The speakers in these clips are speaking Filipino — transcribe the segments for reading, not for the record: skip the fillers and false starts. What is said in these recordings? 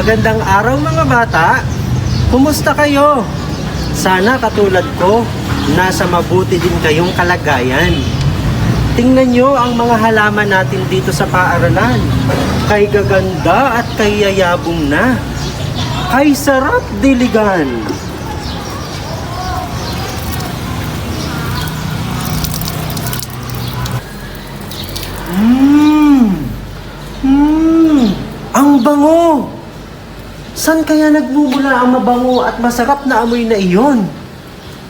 Magandang araw mga bata. Kumusta kayo? Sana katulad ko, nasa mabuti din kayong kalagayan. Tingnan nyo ang mga halaman natin dito sa paaralan. Kay gaganda at kay yayabong na. Kay sarap diligan. Ang bango! San kaya nagmumula ang mabango at masarap na amoy na iyon?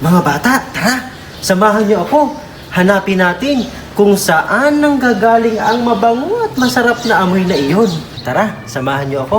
Mga bata, tara, samahan niyo ako. Hanapin natin kung saan nanggagaling ang mabango at masarap na amoy na iyon. Tara, samahan niyo ako.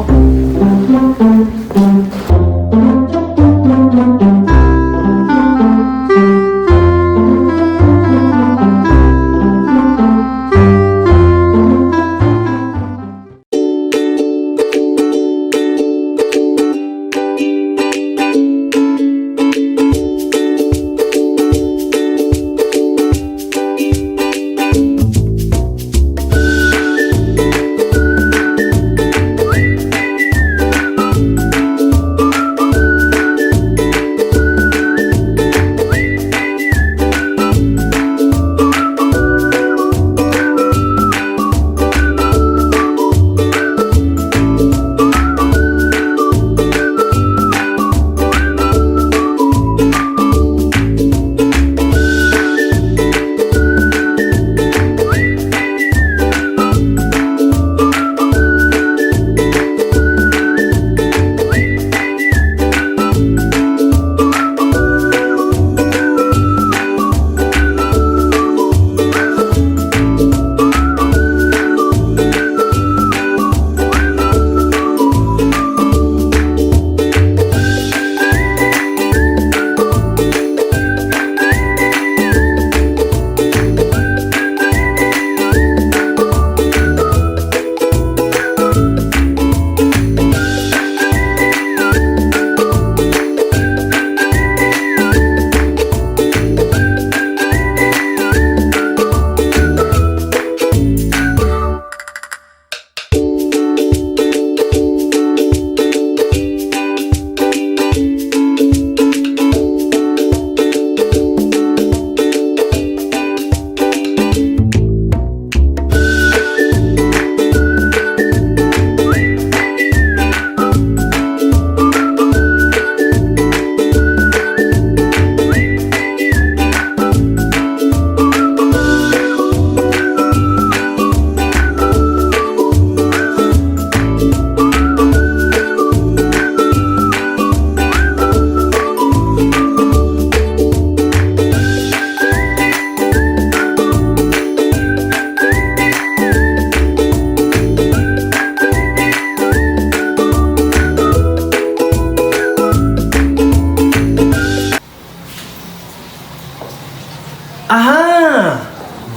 Aha!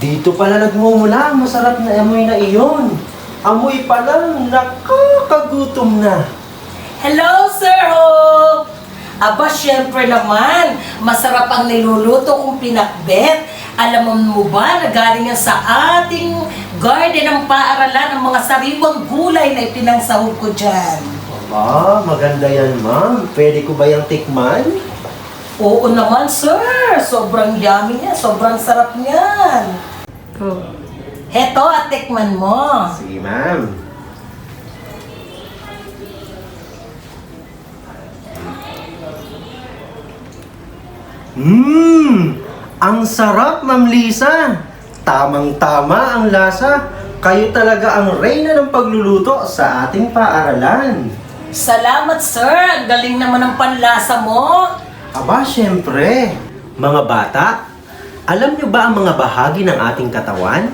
Dito pala nagmumula ang masarap na amoy na iyon. Amoy pa lang, nakakagutom na. Hello, Sir Hope! Aba, syempre naman, masarap ang niluluto kong pinakbet. Alam mo ba na galing yan sa ating garden ng paaralan ang mga sariwang gulay na ipinangsahog ko dyan? Aba, maganda yan, ma'am. Pwede ko ba yung tikman? Oo naman, sir. Sobrang yummy niya. Sobrang sarap niyan. Heto, at tikman mo. Sige, ma'am. Ang sarap, Ma'am Lisa. Tamang-tama ang lasa. Kayo talaga ang reyna ng pagluluto sa ating paaralan. Salamat, sir. Ang galing naman ng panlasa mo. Aba, syempre. Mga bata, alam nyo ba ang mga bahagi ng ating katawan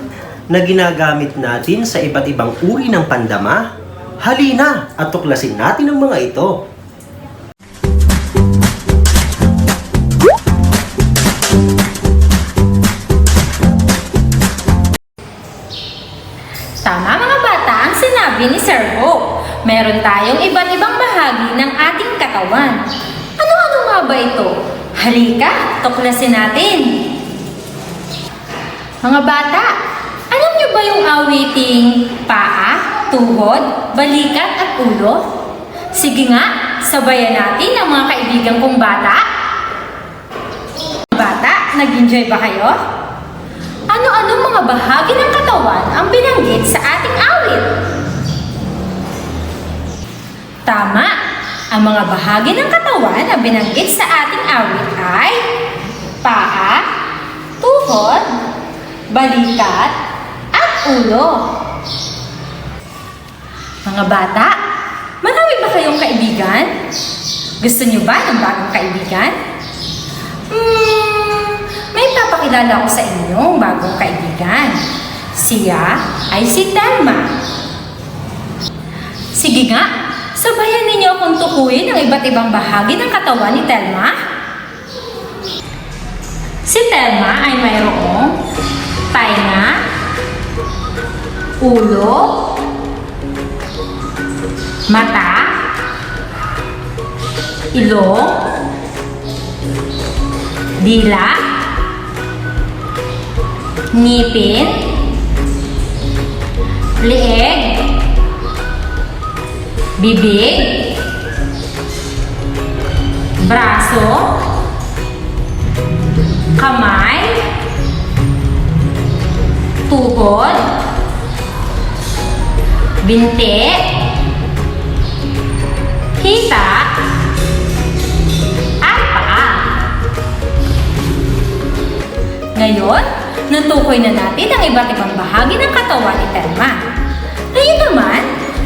na ginagamit natin sa iba't ibang uri ng pandama? Halina at tuklasin natin ang mga ito. Tama mga bata ang sinabi ni Sir Hope. Meron tayong iba't ibang bahagi ng ating katawan. Ano-ano nga ba ito? Halika, tuklasin natin. Mga bata, alam niyo ba yung awiting paa, tuhod, balikat at ulo? Sige nga, sabayan natin ang mga kaibigan kong bata. Bata, nag-enjoy ba kayo? Ano-anong mga bahagi ng katawan ang binanggit sa ating awit? Tama! Ang mga bahagi ng katawan na binanggit sa ating awit ay paa, tuhod, balikat, at ulo. Mga bata, marami ba kayong kaibigan? Gusto niyo ba ng bagong kaibigan? May papakilala ko sa inyong bagong kaibigan. Siya ay si Telma. Sige nga, sabayan ninyo akong tukuyin ang iba't ibang bahagi ng katawan ni Telma. Si Telma ay mayroong tainga, ulo, mata, ilong, dila, ngipin, leeg, bibig, braso, kamay, tuhod, binti, hita, at paa. Ngayon, natukoy na natin ang iba't ibang bahagi ng katawan ni Telma. Ngayon naman,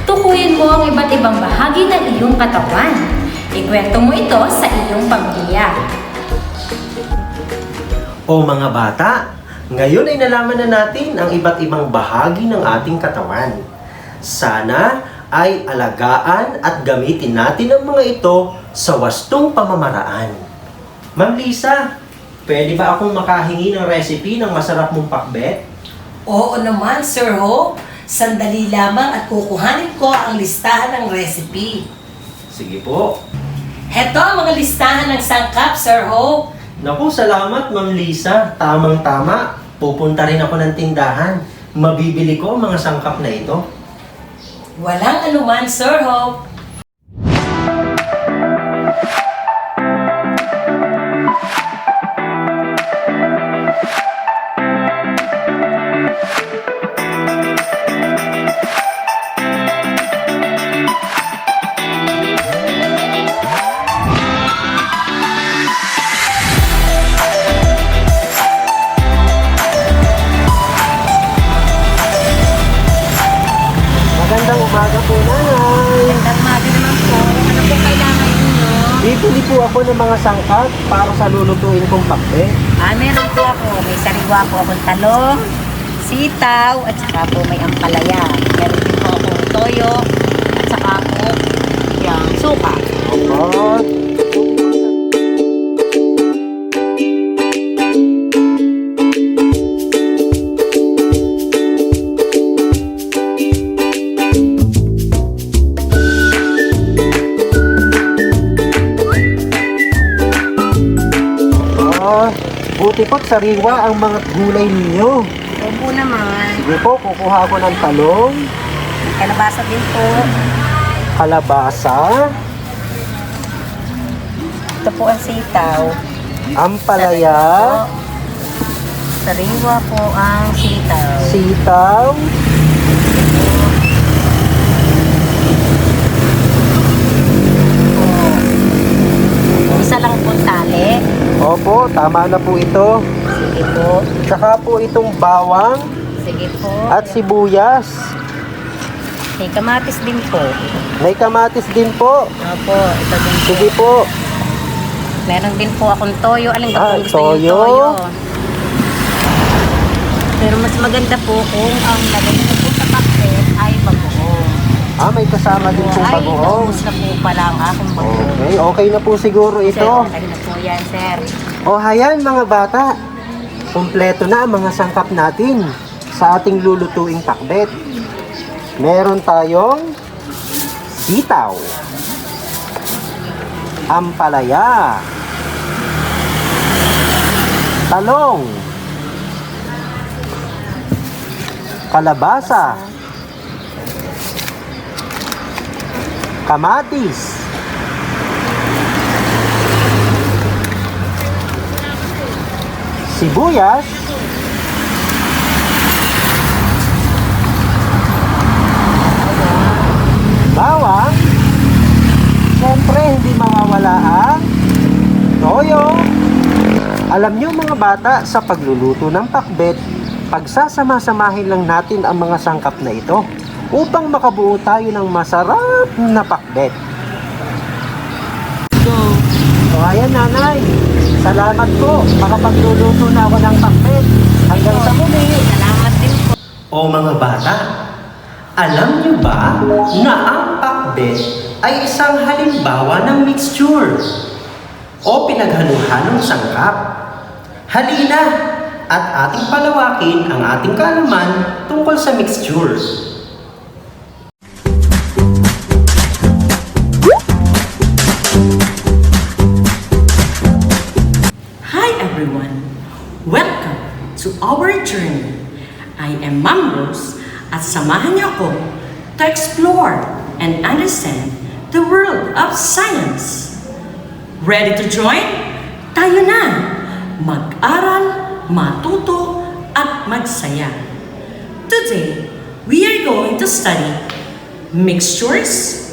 tukuyin mo ang iba't ibang bahagi ng iyong katawan. Ikwento mo ito sa iyong pamilya. O mga bata, ngayon ay nalaman na natin ang iba't ibang bahagi ng ating katawan. Sana ay alagaan at gamitin natin ang mga ito sa wastong pamamaraan. Ma'am Lisa, pwede ba akong makahingi ng recipe ng masarap mong pakbet? Oo naman, Sir Hope. Sandali lamang at kukuhanin ko ang listahan ng recipe. Sige po. Heto ang mga listahan ng sangkap, Sir Hope. Naku, salamat Ma'am Lisa. Tamang-tama. Pupunta rin ako ng tindahan. Mabibili ko ang mga sangkap na ito. Walang anuman, Sir Hope. Magandang umaga po, Nanay. Magandang umaga naman po. Ano po kailangan ninyo? Bibili po ako ng mga sangkap para sa lulutuin kong pakbet. Meron po ako. May sariwa po akong talong, sitaw, at saka po may ampalaya. Meron din po akong toyo, at saka po yung suka. Opo. Buti po't sariwa ang mga gulay ninyo. Opo naman. Sige po, kukuha ako ng talong, May kalabasa din po. kalabasa, Ito po ang sitaw. ampalaya, Sariwa po ang sitaw. sitaw, Isa lang po tali. opo, tama na po ito. Sige po. Tsaka po itong bawang Sige po. at sibuyas. May kamatis din po. May kamatis din po. Opo, ito din po. Sige po. Meron din po akong toyo. Alin ba Ah, kung gusto niyo toyo? toyo? Pero mas maganda po kung ang lagay niyo po sa pakbet ay bagoong. May kasama din po Ay, bagoong. naubos na po pala ang akong bagoong. Okay, okay na po siguro Sir, ito. lagay na po yan, sir. O hayan mga bata, kumpleto na ang mga sangkap natin sa ating lulutuing pakbet. Meron tayong sitaw, ampalaya, talong, kalabasa, kamatis, sibuyas, bawang, siyempre hindi mawawala ang toyo. Alam niyo mga bata, sa pagluluto ng pakbet, pagsasama-samahin lang natin ang mga sangkap na ito upang makabuo tayo ng masarap na pakbet. So ayan nanay, salamat po, makapagluluto na ako ng pakbet. Hanggang sa muli. Salamat din po. O mga bata, alam niyo ba na ang pakbet ay isang halimbawa ng mixture o pinaghalo-halong sangkap? Halina at ating palawakin ang ating kaalaman tungkol sa mixture. Hi everyone! Welcome to our journey. I am Ma'am Rose at samahan niyo ako to explore and understand the world of science. Ready to join? Tayo na! Mag-aral, matuto, at magsaya. Today, we are going to study mixtures,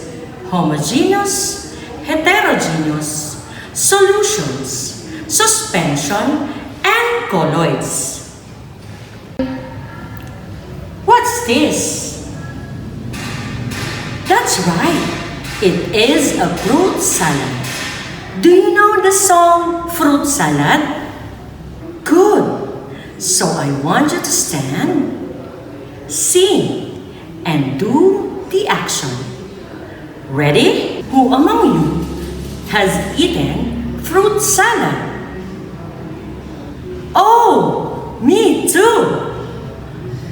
homogeneous, heterogeneous, solutions, suspension, and colloids. What's this? That's right. It is a fruit salad. Do you know the song Fruit Salad? Good. So I want you to stand, sing, and do the action. Ready? Who among you has eaten fruit salad? Oh, me too.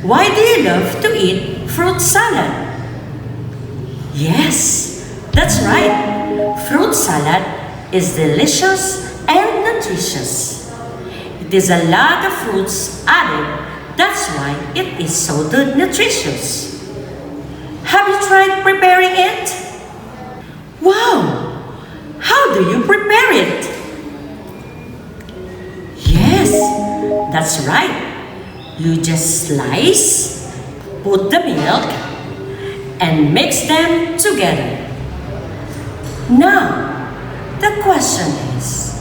Why do you love to eat fruit salad? Yes, that's right. Fruit salad is delicious and nutritious. It is a lot of fruits added. That's why it is so nutritious. Have you tried preparing it? Wow! How do you prepare it? Yes, that's right. You just slice, put the milk, and mix them together. Now, the question is,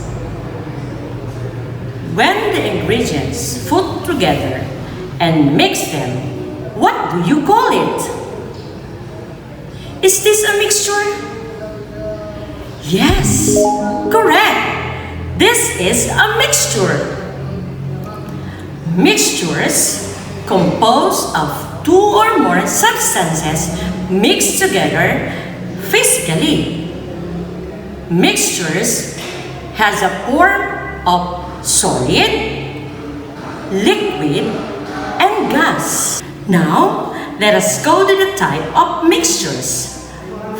when the ingredients put together and mix them, what do you call it? Is this a mixture? Yes, correct. This is a mixture. Mixtures composed of two or more substances mixed together physically. Mixtures has a form of solid, liquid, and gas. Now, let us go to the type of mixtures.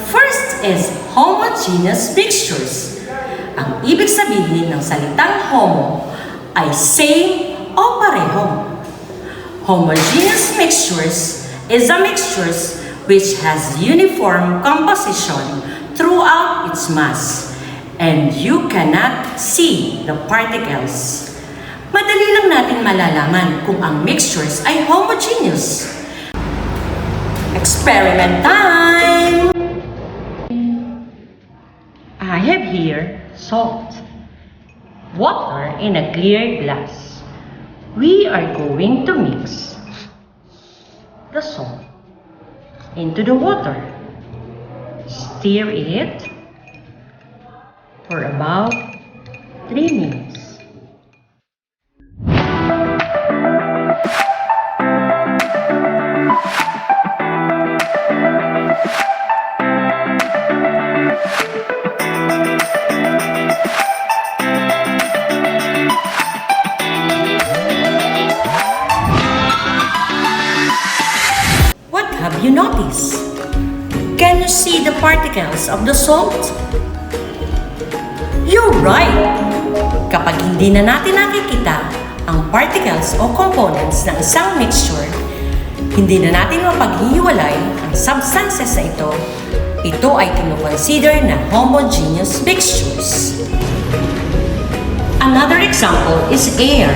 First is homogeneous mixtures. Ang ibig sabihin ng salitang homo ay same o pareho. Homogeneous mixtures is a mixtures which has uniform composition throughout its mass, and you cannot see the particles. Madali lang natin malalaman kung ang mixtures ay homogeneous. Experiment time! I have here salt, water in a clear glass. We are going to mix the salt into the water. Stir it for about 3 minutes. What have you noticed? Can you see the particles of the salt? You're right! Kapag hindi na natin nakikita ang particles o components ng isang mixture, hindi na natin mapaghihiwalay ang substances na ito, ito ay kinukonsider na homogeneous mixtures. Another example is air.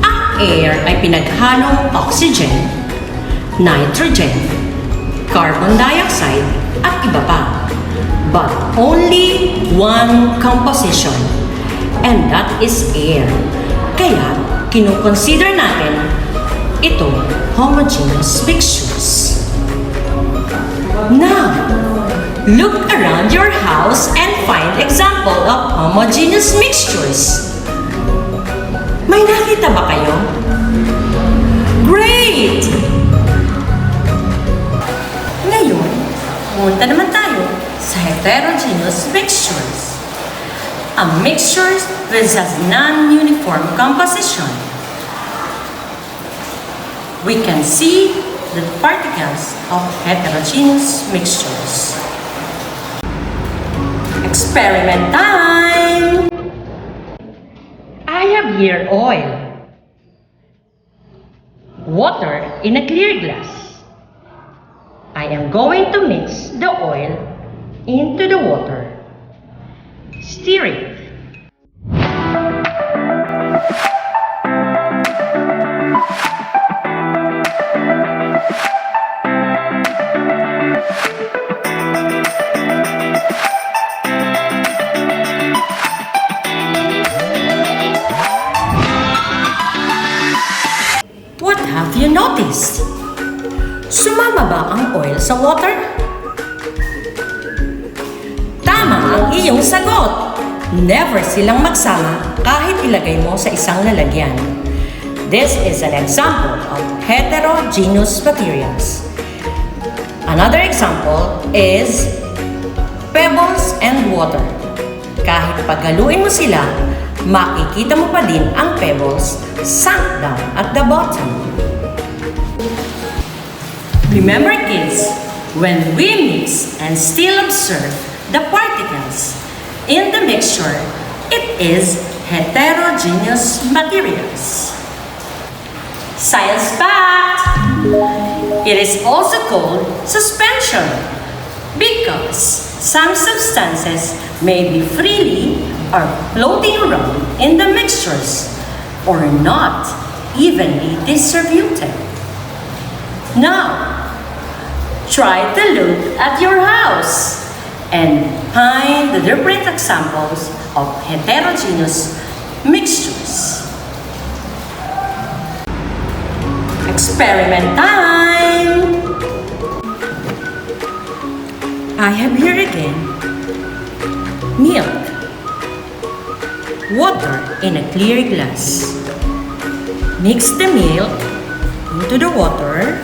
Ang air ay pinaghalong oxygen, nitrogen, carbon dioxide, at iba pa. But only one composition, and that is air. Kaya, kinukonsider natin ito homogeneous mixtures. Now, look around your house and find example of homogeneous mixtures. May nakita ba kayo? Great! Ngayon, punta naman tayo sa heterogeneous mixtures. A mixture which has non-uniform composition. We can see the particles of heterogeneous mixtures. Experiment time! I have here oil, water in a clear glass. I am going to mix the oil into the water. Stir it. What have you noticed? Sumama ba ang oil sa water? Tama ang iyong sagot! Never silang magsama kahit ilagay mo sa isang lalagyan. This is an example of heterogeneous materials. Another example is pebbles and water. Kahit paghaluin mo sila, makikita mo pa din ang pebbles sunk down at the bottom. Remember kids, when we mix and still observe the particles in the mixture, it is heterogeneous materials. Science fact! It is also called suspension because some substances may be freely or floating around in the mixtures or not evenly distributed. Now, try to look at your house and find the different examples of heterogeneous mixtures. Experiment time! I have here again milk, water in a clear glass. Mix the milk into the water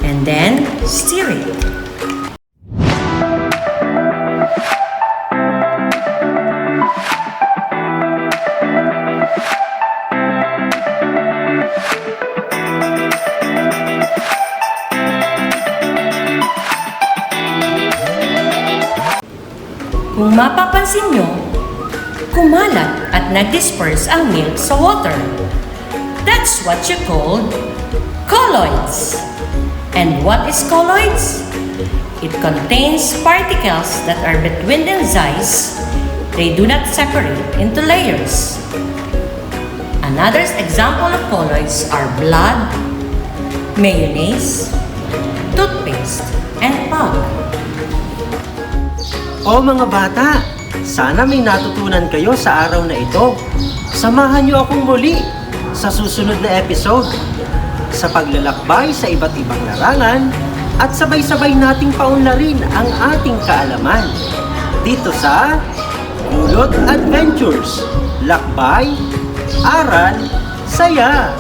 and then stir it. Kung mapapansin nyo, kumalat at nag-disperse ang milk sa water. That's what you call colloids. And what is colloids? It contains particles that are between the enzymes. They do not separate into layers. Another example of colloids are blood, mayonnaise, toothpaste, and pulp. O mga bata, sana may natutunan kayo sa araw na ito. Samahan niyo akong muli sa susunod na episode sa paglalakbay sa iba't ibang larangan at sabay-sabay nating paunlarin ang ating kaalaman dito sa Kulot Adventures. Lakbay, aral, saya.